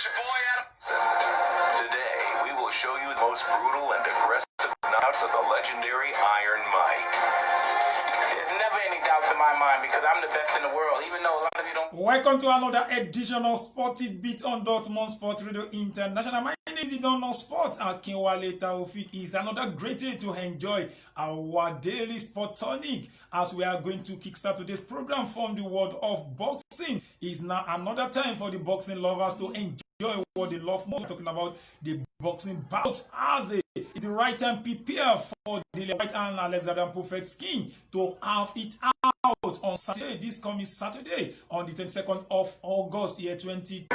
your boy Adam. Today, we will show you the most brutal and aggressive knockouts of the legendary Iron Mike. There's never any doubt in my mind because I'm the best in the world, even though a lot of you don't. Welcome to another edition of Spotted Beat on Dortmund Sport Radio International. My name is Idono Sport. Akinwale Taofik. Is another great day to enjoy our daily sport tonic as we are going to kickstart today's program from the world of boxing. It's now another time for the boxing lovers to enjoy what they love more. Talking about the boxing bout as it's the right time prepare for the right hand Alexander Povetsky to have it out on Saturday, this coming Saturday on the 22nd of August year 2020.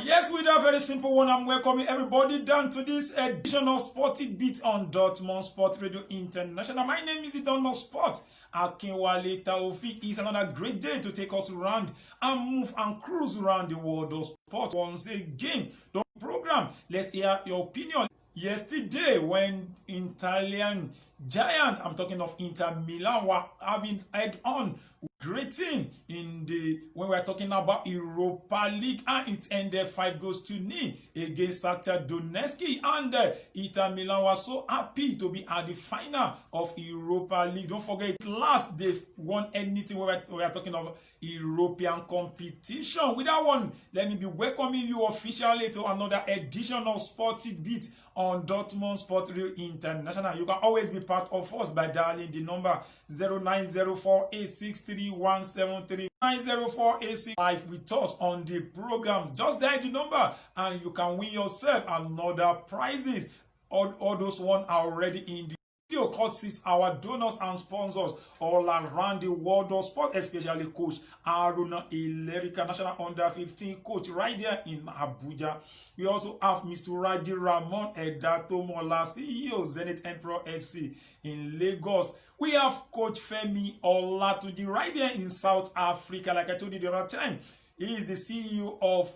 Yes, with a very simple one, I'm welcoming everybody down to this edition of Spotted Beat on Dortmund Sport Radio International. My name is Idono Sport. Akinwale Taofik. Is another great day to take us around and move and cruise around the world of sport once again. The program, let's hear your opinion. Yesterday, when Italian giant, I'm talking of Inter Milan, were having head-on great team in the when we're talking about Europa League, and it ended 5-0 against Shakhtar Donetsk, and Inter Milan was so happy to be at the final of Europa League. Don't forget, last they've won anything. We are talking of European competition. With that one, let me be welcoming you officially to another edition of Spotted Beat on Dortmund Sport Radio International. You can always be part of us by dialing the number 0904863173. 90486 live with us on the program. Just dial the number and you can win yourself another prizes. All those ones are already in the video. Courtesies our donors and sponsors all around the world of sport, especially Coach Aruna Ilerika, National Under 15 coach right there in Abuja. We also have Mr. Raji Ramon Edatomola, CEO Zenith Emperor FC in Lagos. We have Coach Femi Olatunji right there in South Africa. Like I told you the other time, he is the CEO of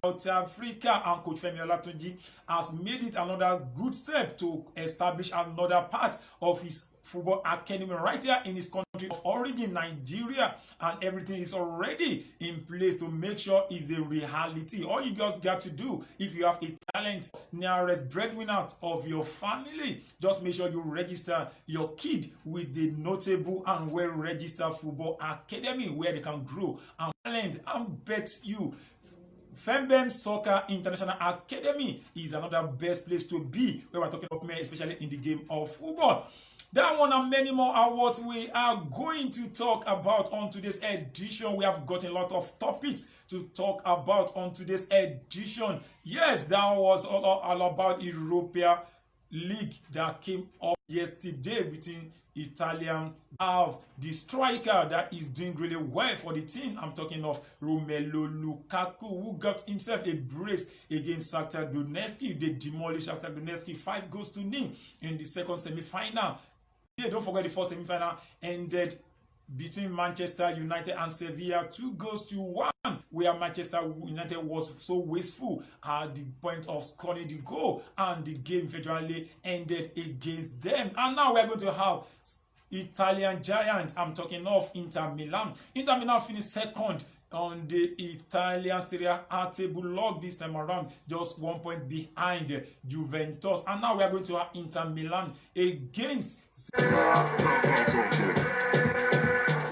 South Africa, and Coach Femi Olatunji has made it another good step to establish another part of his football academy right here in his country of origin, Nigeria, and everything is already in place to make sure it's a reality. All you just got to do, if you have a talent, nearest breadwinner of your family, just make sure you register your kid with the notable and well-registered football academy where they can grow and talent and bet you Fembem Soccer International Academy is another best place to be where we're talking about men, especially in the game of football. That one and many more awards we are going to talk about on today's edition. We have got a lot of topics to talk about on today's edition. Yes, that was all about Europa League that came up yesterday between Italian have the striker that is doing really well for the team. I'm talking of Romelu Lukaku, who got himself a brace against Shakhtar Donetsk. They demolished Shakhtar Donetsk 5-0 in the second semi-final. Don't forget the first semi-final ended between Manchester United and Sevilla 2-1, where Manchester United was so wasteful at the point of scoring the goal, and the game eventually ended against them. And now we are going to have Italian giant, I'm talking of Inter Milan. Inter Milan finished second on the Italian Serie A table log this time around, just 1 point behind Juventus. And now we are going to have Inter Milan against.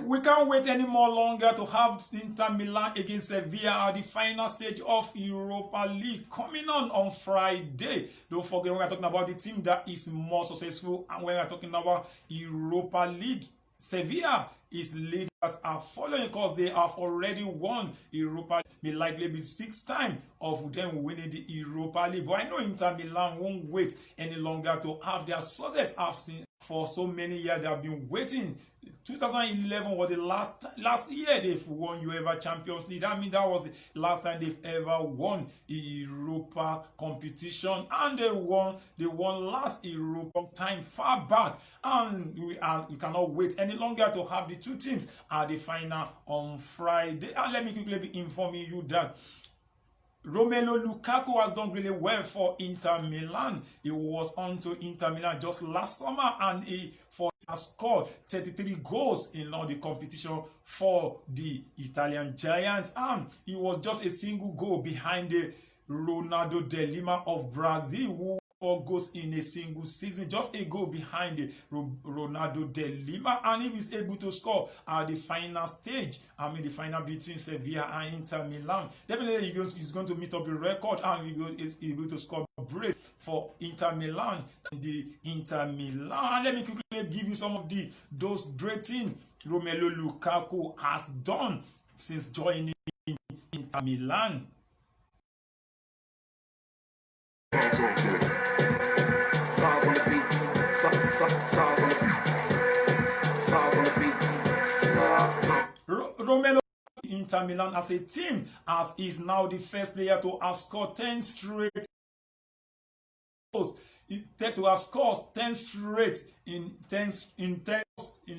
We can't wait any more longer to have Inter Milan against Sevilla at the final stage of Europa League coming on Friday. Don't forget, when we're talking about the team that is more successful, and when we're talking about Europa League, Sevilla is leaders are following because they have already won Europa. May likely be 6th time of them winning the Europa League. But I know Inter Milan won't wait any longer to have their success. I've seen for so many years they have been waiting. 2011 was the last year they've won UEFA Champions League. I mean, that was the last time they've ever won Europa competition, and they won last Europa time far back. And we cannot wait any longer to have the two teams at the final on Friday. And let me quickly be informing you that Romelu Lukaku has done really well for Inter Milan. He was on to Inter Milan just last summer, and he for has scored 33 goals in all the competition for the Italian giants, and it was just a single goal behind the Ronaldo de Lima of Brazil, who 4 goals in a single season, just a goal behind the Ronaldo de Lima. And if he's able to score at the final stage, the final between Sevilla and Inter Milan, definitely he's going to meet up the record, and he's able to score a brace for Inter Milan. And let me quickly give you some of those great things Romelu Lukaku has done since joining Inter Milan. Romelu Inter Milan as a team, as is now the first player to have scored 10 straight goals. To have scored 10 straight in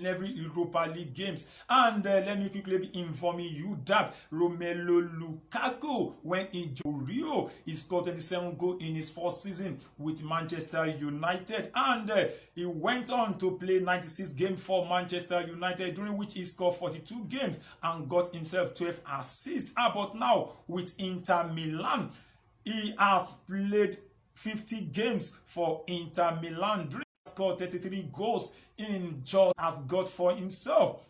every Europa League games. And let me quickly be informing you that Romelu Lukaku, when he joined Rio, he scored 27 goals in his first season with Manchester United, and he went on to play 96 games for Manchester United, during which he scored 42 games and got himself 12 assists. But now with Inter Milan, he has played 50 games for Inter Milan, during scored 33 goals in just has got for himself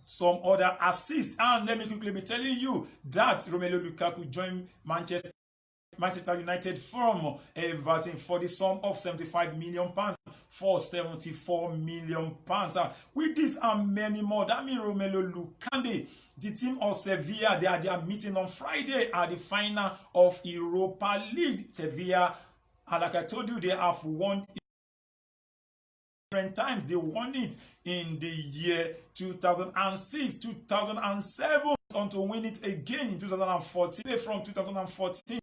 some other assists. And let me quickly be telling you that Romelu Lukaku joined Manchester United from Everton for the sum of £75 million for £74 million. With this and many more, that means Romelu Lukaku, the team of Sevilla, they are meeting on Friday at the final of Europa League. Sevilla, and like I told you, they have won different times. They won it in the year 2006, 2007, on to win it again in 2014, from 2014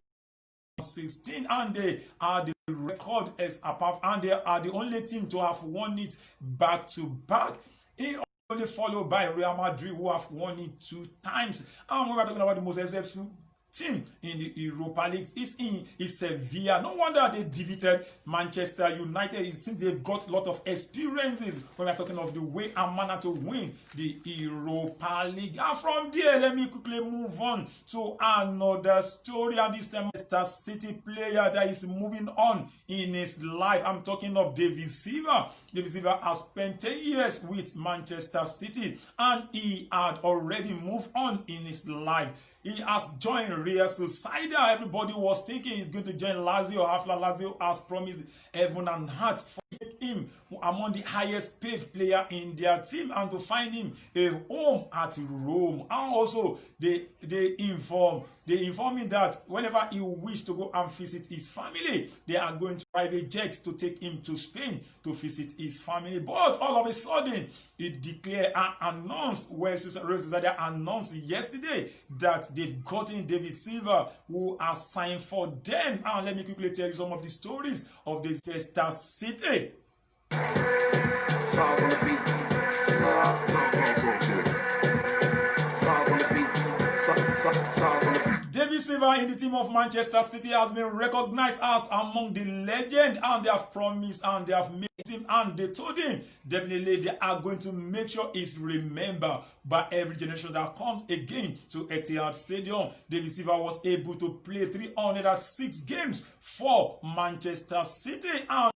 16, and they are the record as apart, and they are the only team to have won it back to back. Only followed by Real Madrid, who have won it 2 times. And when we're talking about the most successful team in the Europa League, is Sevilla. No wonder they defeated Manchester United. It seems they've got a lot of experiences when we're talking of the way and manner to win the Europa League. And from there, let me quickly move on to another story. And this time, Manchester City player that is moving on in his life. I'm talking of David Silva. David Silva has spent 10 years with Manchester City, and he had already moved on in his life. He has joined Real Sociedad. Everybody was thinking he's going to join Lazio. After Lazio has promised heaven and heart for him among the highest paid player in their team, and to find him a home at Rome. And also they inform him that whenever he wishes to go and visit his family, they are going to private jets to take him to Spain to visit his family. But all of a sudden, it declared and announced, Real Sociedad announced yesterday that they've gotten David Silva, who has signed for them. And let me quickly tell you some of the stories of the Manchester City. Stars on the beat. David Silva in the team of Manchester City has been recognized as among the legend, and they have promised and they have made him, and they told him definitely they are going to make sure he's remembered by every generation that comes again to Etihad Stadium. David Silva was able to play 306 games for Manchester City and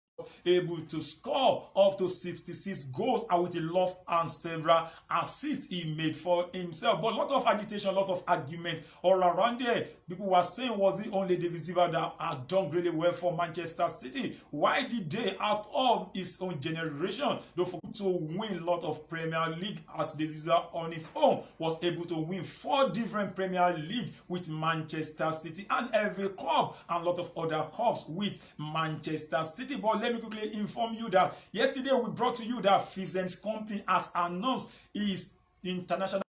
able to score up to 66 goals, and with a lot and several assists he made for himself. But a lot of agitation, a lot of argument all around there. People were saying, was it only David Silva that had done really well for Manchester City? Why did they, out of his own generation, don't forget to win a lot of Premier League, as David Silva on his own was able to win 4 different Premier League with Manchester City, and every club and a lot of other clubs with Manchester City. But let me quickly inform you that yesterday we brought to you that Physens company has announced his international.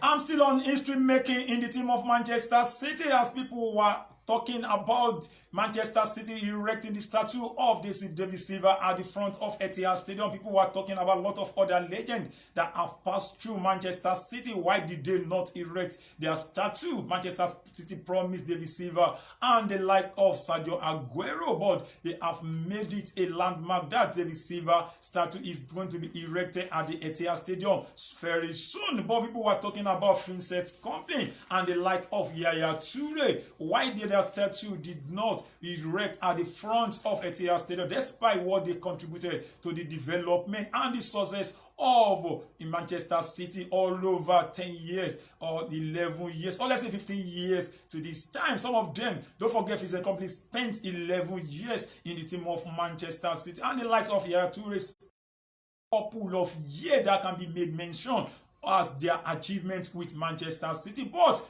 I'm still on history making in the team of Manchester City, as people were talking about Manchester City erecting the statue of David Silva at the front of Etihad Stadium. People were talking about a lot of other legends that have passed through Manchester City. Why did they not erect their statue? Manchester City promised David Silva and the like of Sergio Aguero, but they have made it a landmark that David Silva statue is going to be erected at the Etihad Stadium very soon. But people were talking about Vincent Kompany and the like of Yaya Toure. Why did their statue did not erect at the front of Etihad Stadium, despite what they contributed to the development and the success of in Manchester City all over 10 years or 11 years, or let's say 15 years to this time. Some of them, don't forget, Vincent Kompany spent 11 years in the team of Manchester City, and the likes of Yaya Toure's couple of years that can be made mention as their achievements with Manchester City. But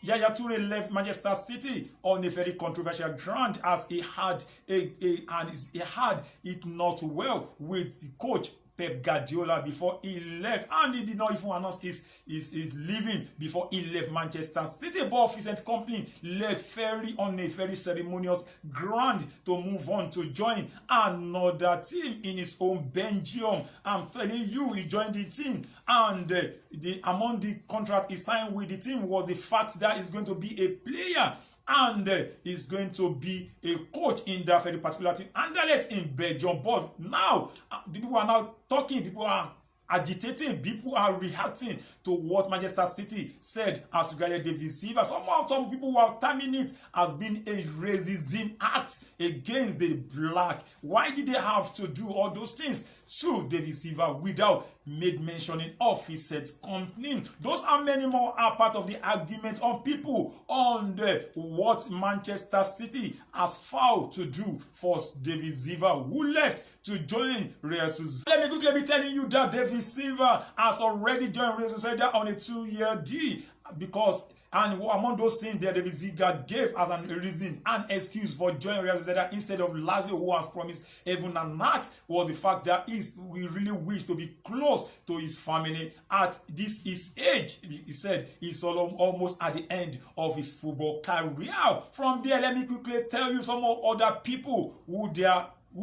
Yaya Toure left Manchester City on a very controversial ground, as he had it not well with the coach Pep Guardiola before he left, and he did not even announce his leaving before he left Manchester City. But Vincent Kompany left on a very ceremonious ground to move on to join another team in his own Belgium. I'm telling you, he joined the team, and among the contract he signed with the team was the fact that he's going to be a player and is going to be a coach in that very particular team, Anderlecht in Belgium. But now, people are now talking, people are agitating, people are reacting to what Manchester City said as regarding David Silva. Some people were terming it as being a racism act against the black. Why did they have to do all those things to David Silva without mentioning of his set Kompany? Those and many more are part of the argument on people on what Manchester City has failed to do for David Silva, who left to join Real Sociedad. Let me quickly be telling you that David Silva has already joined Real Sociedad on a 2-year deal, because and among those things that David Silva gave as an reason and excuse for joining Real Sociedad instead of Lazio, who has promised heaven and earth, was the fact that we really wish to be close to his family at his age. He said he's almost at the end of his football career. From there, let me quickly tell you some other people who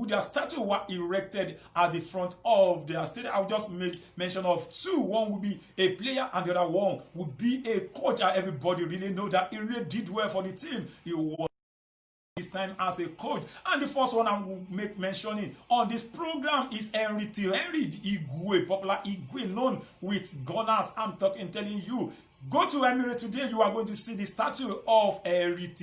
their statue were erected at the front of their stadium. I'll just make mention of two. One would be a player and the other one would be a coach. And everybody really know that he really did well for the team. He was this time as a coach. And the first one I will make mentioning on this program is Henry Igwe, popular Igwe, known with Gunners. I'm telling you, go to Emirates today, you are going to see the statue of Henry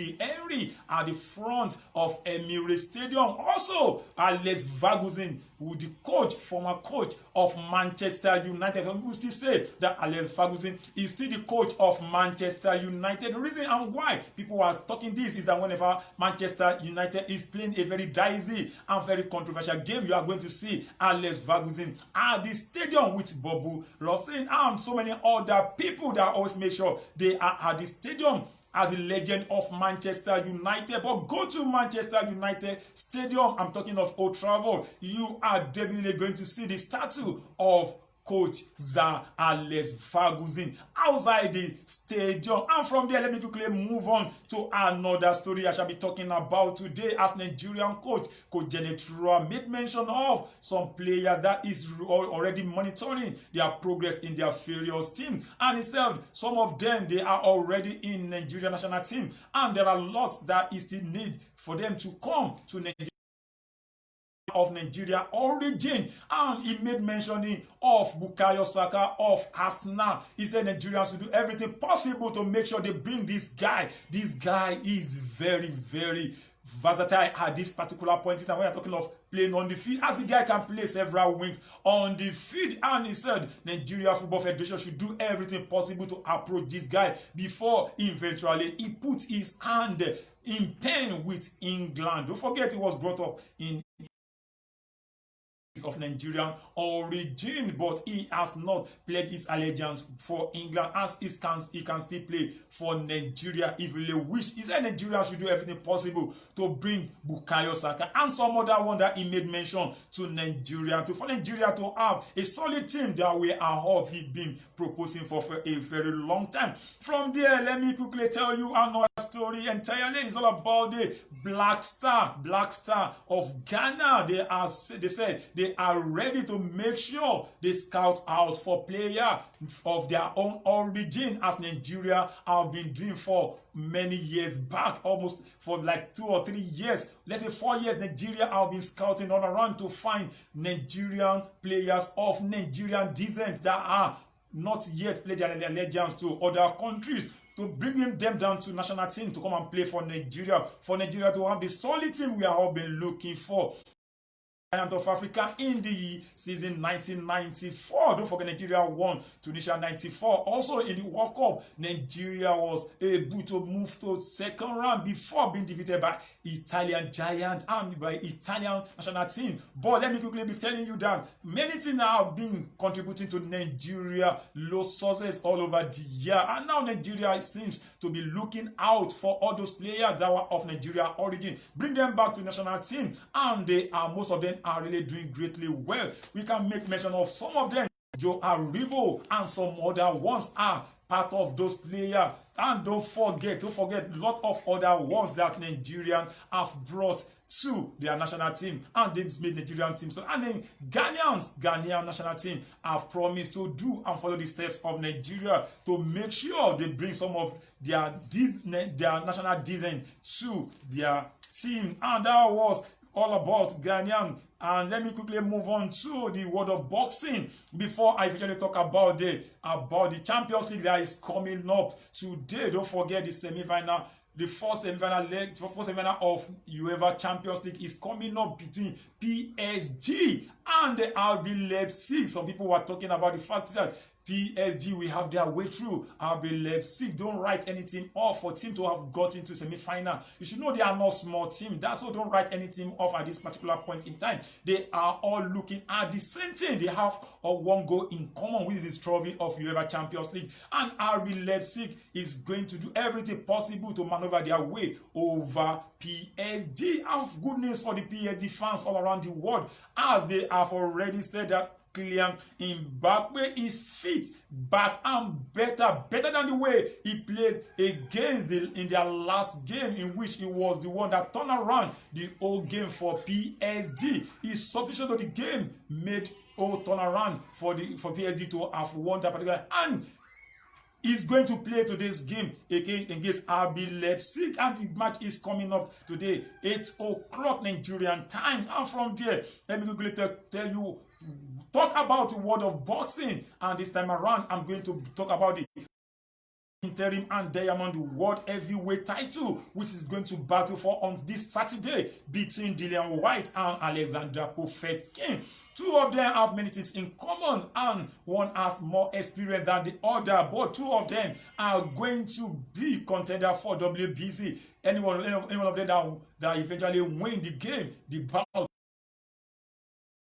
at the front of Emirates Stadium. Also, Alex Ferguson, who the former coach of Manchester United. Some people still say that Alex Ferguson is still the coach of Manchester United. The reason and why people are talking this is that whenever Manchester United is playing a very dicey and very controversial game, you are going to see Alex Ferguson at the stadium with Bobu Robson and so many other people that always make sure they are at the stadium as a legend of Manchester United. But go to Manchester United Stadium, I'm talking of Old Trafford, you are definitely going to see the statue of Coach Sir Alex Ferguson outside the stadium. And from there, let me quickly move on to another story I shall be talking about today, as Nigerian coach Genetrua made mention of some players that is already monitoring their progress in their various team. And he said some of them, they are already in Nigeria national team, and there are lots that is still need for them to come to Nigeria of Nigeria origin. And he made mentioning of Bukayo Saka of Arsenal. He said Nigerians will do everything possible to make sure they bring this guy. This guy is very, very versatile at this particular point in time. We are talking of playing on the field, as the guy can play several wings on the field. And he said Nigeria Football Federation should do everything possible to approach this guy before eventually he puts his hand in pen with England. Don't forget, he was brought up in of Nigerian origin, but he has not pledged his allegiance for England, as he can still play for Nigeria if he really wish. He said Nigeria should do everything possible to bring Bukayo Saka and some other one that he made mention to Nigeria, for Nigeria to have a solid team that we have been proposing for a very long time. From there, let me quickly tell you another story entirely is all about the Black Star of Ghana. They said they are ready to make sure they scout out for player of their own origin, as Nigeria have been doing for many years back, almost for like 2 or 3 years, let's say 4 years. Nigeria have been scouting all around to find Nigerian players of Nigerian descent that are not yet pledged their allegiance to other countries, to bring them down to national team to come and play for Nigeria to have the solid team we have all been looking for. Giant of Africa in the season 1994. Don't forget, Nigeria won Tunisia 94. Also in the World Cup, Nigeria was able to move to second round before being defeated by Italian giant and by Italian national team. But let me quickly be telling you that many things have been contributing to Nigeria lost sources all over the year, and now Nigeria seems to be looking out for all those players that were of Nigeria origin, bring them back to national team, and they are, most of them are really doing greatly well. We can make mention of some of them. Joe Aribo and some other ones are part of those players. And don't forget a lot of other ones that Nigerians have brought to their national team, and they've made Nigerian teams. So, and then Ghanaian national team have promised to do and follow the steps of Nigeria to make sure they bring some of their national design to their team. And that was all about Ghanaian. And let me quickly move on to the world of boxing before I eventually talk about the Champions League that is coming up today. Don't forget the semi-final. The first semi-final of UEFA Champions League is coming up between PSG and the RB Leipzig. Some people were talking about the fact that PSG will have their way through. RB Leipzig, don't write anything off for team to have got into semi-final. You should know they are not small team. That's why don't write anything off at this particular point in time. They are all looking at the same thing. They have one goal in common with this trophy of UEFA Champions League. And RB Leipzig is going to do everything possible to maneuver their way over PSG. And good news for the PSG fans all around the world, as they have already said that Kylian Mbappe is fit, back and better than the way he played against in their last game, in which he was the one that turned around the whole game for PSG. His substitution of the game made a turnaround for PSG to have won that particular, and he's going to play today's game against RB Leipzig, and the match is coming up today, 8 o'clock Nigerian time. And from there, let me quickly tell you, talk about the world of boxing. And this time around, I'm going to talk about the interim and diamond world heavyweight title, which is going to battle for on this Saturday between Dillian Whyte and Alexander Povetkin. Two of them have many things in common, and one has more experience than the other, but two of them are going to be contender for WBC. Anyone of them that eventually win the game, the bout,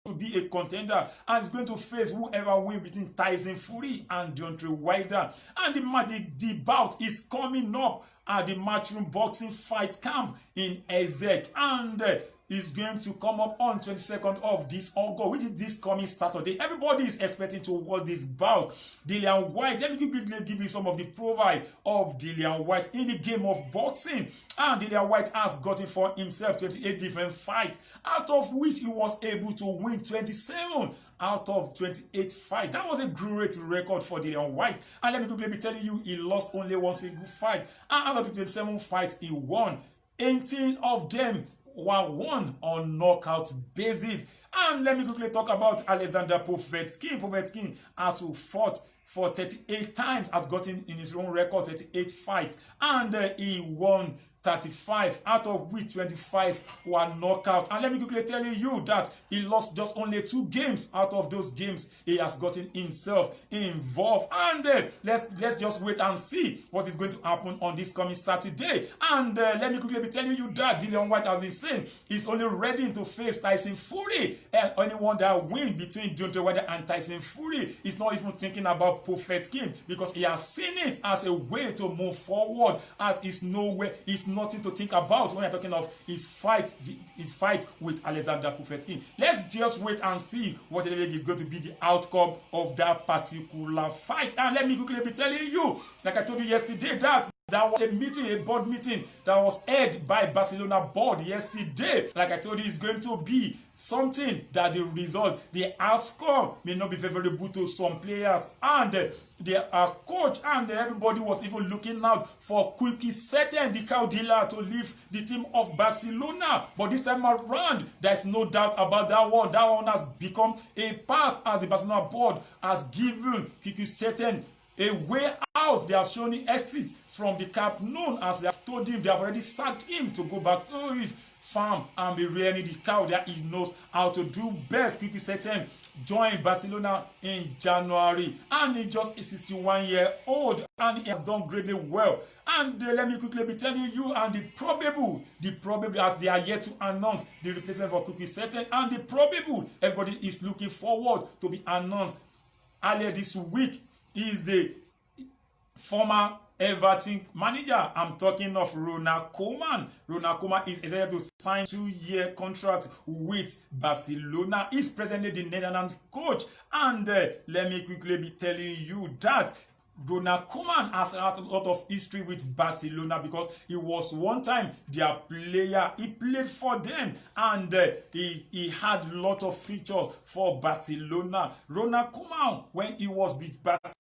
to be a contender, and is going to face whoever wins between Tyson Fury and Deontay Wilder. And the bout is coming up at the Matchroom Boxing Fight Camp in Ezek, and is going to come up on 22nd of this August, which is this coming Saturday. Everybody is expecting to watch this bout. Dillian Whyte, let me quickly give you some of the profile of Dillian Whyte in the game of boxing. And Dillian Whyte has gotten for himself 28 different fights, out of which he was able to win 27 out of 28 fights. That was a great record for Dillian Whyte. And let me quickly be telling you, he lost only one single fight. And out of the 27 fights he won, 18 of them were won on knockout basis. And let me quickly talk about Alexander Povetkin. Povetkin has fought for 38 times, has gotten in his own record 38 fights, and he won 35, out of which 25 were knockout. And let me quickly tell you that he lost just only 2 games. Out of those games, he has gotten himself involved. And let's just wait and see what is going to happen on this coming Saturday. And let me quickly be telling you that Dillian Whyte has been saying he's only ready to face Tyson Fury. And anyone that wins between Deontay Wilder and Tyson Fury is not even thinking about Povetkin, because he has seen it as a way to move forward, as it's nothing to think about when you're talking of his fight with Alexander Povetkin. Let's just wait and see what is going to be the outcome of that particular fight. And let me quickly be telling you, like I told you yesterday, that That was a meeting, a board meeting that was held by Barcelona board yesterday. Like I told you, it's going to be something that the result, the outscore may not be favorable to some players, and their coach and everybody was even looking out for Quique Setién, the Caudilla, to leave the team of Barcelona. But this time around, there's no doubt about that one. That one has become a past, as the Barcelona board has given Quique Setién a way out. They have shown him exit from the Camp Nou, as they have told him they have already sacked him to go back to his farm and be rearing the cow that he knows how to do best. Quique Setién joined Barcelona in January, and he's just a 61-year-old, and he has done greatly well. And let me quickly be telling you, and the probable, as they are yet to announce the replacement for Quique Setién, and the probable, everybody is looking forward to be announced earlier this week, is the former Everton manager. I'm talking of Ronald Koeman. Ronald Koeman is expected to sign a 2-year contract with Barcelona. He's presently the Netherlands coach. And let me quickly be telling you that Ronald Koeman has had a lot of history with Barcelona, because he was one time their player. He played for them, and he had a lot of features for Barcelona. Ronald Koeman, when he was with Barcelona,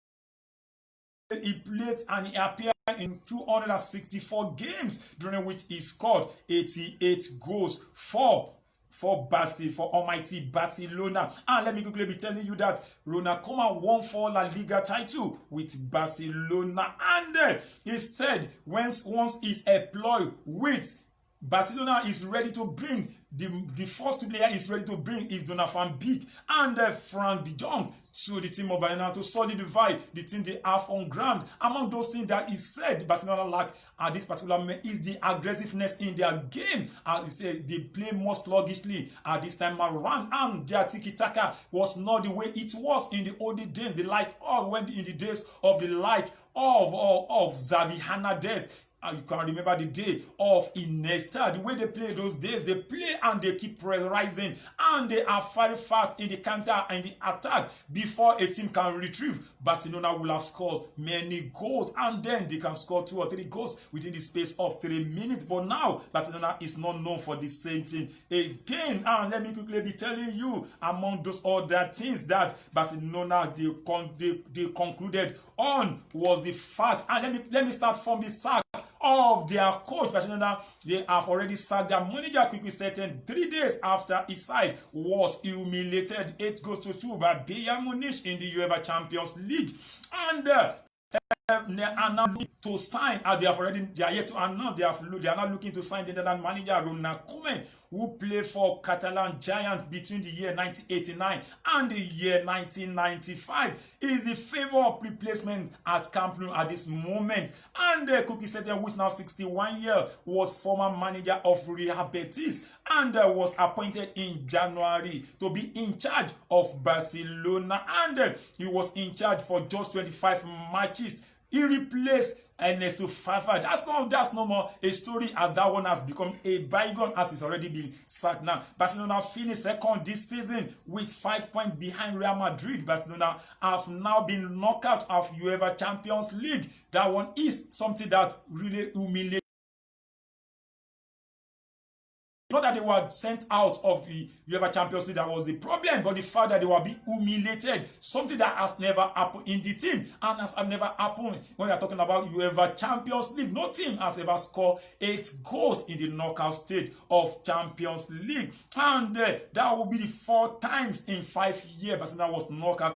he played and he appeared in 264 games, during which he scored 88 goals for almighty Barcelona. And let me quickly be telling you that Ronald Koeman won 4 La Liga title with Barcelona, and he said once he's employed with Barcelona, is ready to bring the first player is ready to bring is Donny van Beek and Frank de Jong to the team of Barcelona to solidify the team they have on ground. Among those things that he said Barcelona lack at this particular moment is the aggressiveness in their game. He said they play more sluggishly at this time around, and their tiki-taka was not the way it was in the olden days, in the days of the like of Xavi Hernandez. You can remember the day of Iniesta, the way they play those days. They play and they keep pressurizing, and they are very fast in the counter and the attack. Before a team can retrieve, Barcelona will have scored many goals, and then they can score 2 or 3 goals within the space of 3 minutes. But now Barcelona is not known for the same thing again. And let me quickly be telling you, among those other things that Barcelona they concluded on was the fact, and let me start from the sack of their coach. Barcelona, they have already sacked their manager Quique Setién 3 days after his side was humiliated 8-2 by Bayern Munich in the UEFA Champions League. And they are now looking to sign, as they are yet to announce, they are now looking to sign the Netherlands manager Ronald Koeman, who played for Catalan Giants between the year 1989 and the year 1995. He is the favorite replacement at Camp Nou at this moment. And Quique Setién, who is now 61 years, was former manager of Real Betis, and was appointed in January to be in charge of Barcelona, and he was in charge for just 25 matches. He replaced Ernesto Valverde. That's no more a story, as that one has become a bygone, as it's already been sacked now. Barcelona finished second this season with 5 points behind Real Madrid. Barcelona have now been knocked out of UEFA Champions League. That one is something that really humiliates. Not that they were sent out of the UEFA Champions League, that was the problem, but the fact that they were being humiliated, something that has never happened in the team, and has never happened when we are talking about UEFA Champions League. No team has ever scored 8 goals in the knockout stage of Champions League, and that will be the 4th times in 5 years Barcelona was knocked out.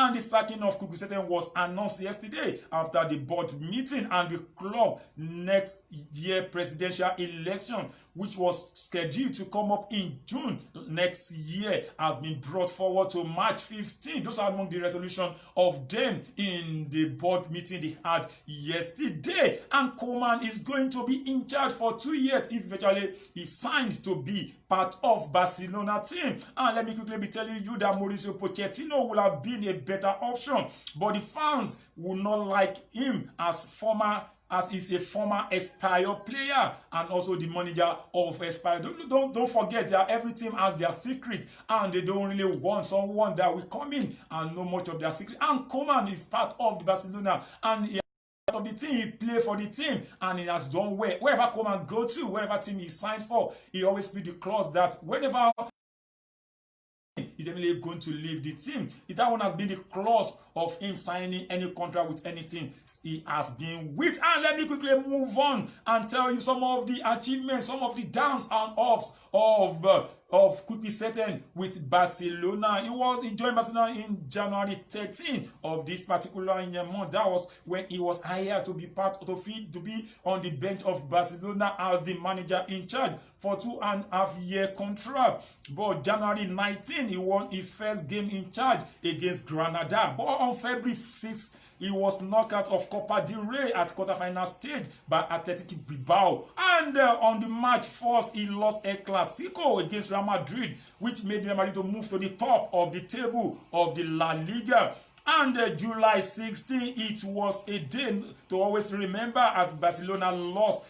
And the sacking of Quique Setién was announced yesterday after the board meeting, and the club next year presidential election, which was scheduled to come up in June next year, has been brought forward to March 15. Those are among the resolution of them in the board meeting they had yesterday. And Koeman is going to be in charge for 2 years if eventually he signs to be part of Barcelona team. And let me quickly be telling you that Mauricio Pochettino will have been a better option, but the fans will not like him as he's a former Aspire player and also the manager of Aspire. Don't forget that every team has their secret, and they don't really want someone that will come in and know much of their secret. And Koeman is part of the Barcelona, and he of the team. He played for the team and he has done well. Wherever come and go to, wherever team he signed for, he always put the clause that whenever he's definitely going to leave the team. That one has been the clause of him signing any contract with any team he has been with. And let me quickly move on and tell you some of the achievements, some of the downs and ups of Quique Setién with Barcelona. He joined Barcelona in January 13 of this particular month. That was when he was hired to be to be on the bench of Barcelona as the manager in charge for 2.5-year contract. But January 19, he won his first game in charge against Granada. But on February 6, he was knocked out of Copa del Rey at quarterfinal stage by Athletic Bilbao. And on the March 1st, he lost El Clasico against Real Madrid, which made Real Madrid to move to the top of the table of the La Liga. And July 16, it was a day to always remember as Barcelona lost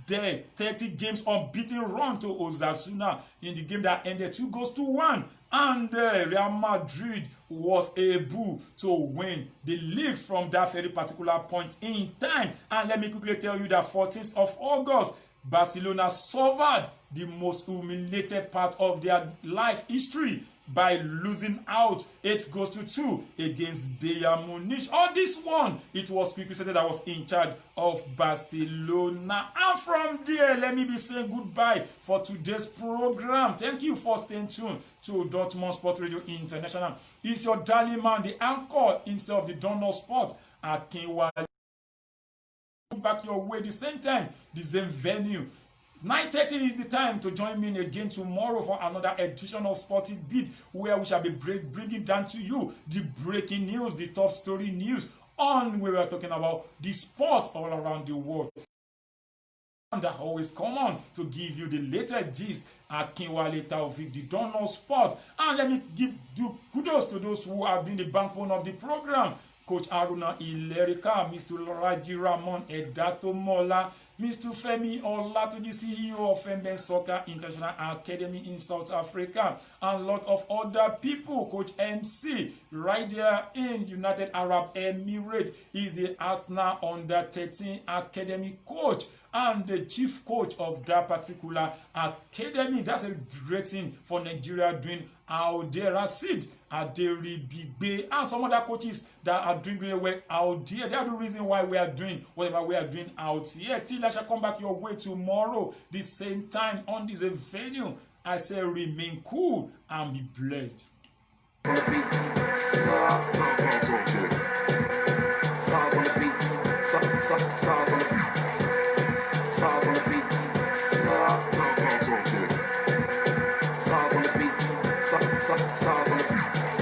their 30 games unbeaten run to Osasuna in the game that ended 2-1. And Real Madrid was able to win the league from that very particular point in time. And let me quickly tell you that 14th of August, Barcelona suffered the most humiliated part of their life history by losing out 8-2 against Bayern Munich. On this one, it was Quique Setién that was in charge of Barcelona. And from there, let me be saying goodbye for today's program. Thank you for staying tuned to Dortmund Sport Radio International. It's your darling man, the anchor himself, the Donor Sport, Akinwale. Back your way the same time, the same venue. 9:30 is the time to join me again tomorrow for another edition of Sporting Beat, where we shall be bringing down to you the breaking news, the top story news on where we are talking about the sports all around the world. And that always come on to give you the latest gist. Akinwale Taofik, the Donor Sport. And let me do kudos to those who have been the backbone of the program. Coach Aruna Ilerika, Mr. Raji Ramon Edato Mola, Mr. Femi Olatunji, CEO of Femben Soccer International Academy in South Africa, and a lot of other people. Coach MC, right there in United Arab Emirates, is the Arsenal Under-13 Academy coach and the chief coach of that particular academy. That's a great thing for Nigeria doing out there. Rashid Aderibigbe and some other coaches that are doing really well out there. They are the reason why we are doing whatever we are doing out here. Till I shall come back your way tomorrow, the same time on this venue. I say remain cool and be blessed. On the beat, stars on the beat, stars on the beat. Stars on the beat, stars on the beat, stars on the beat.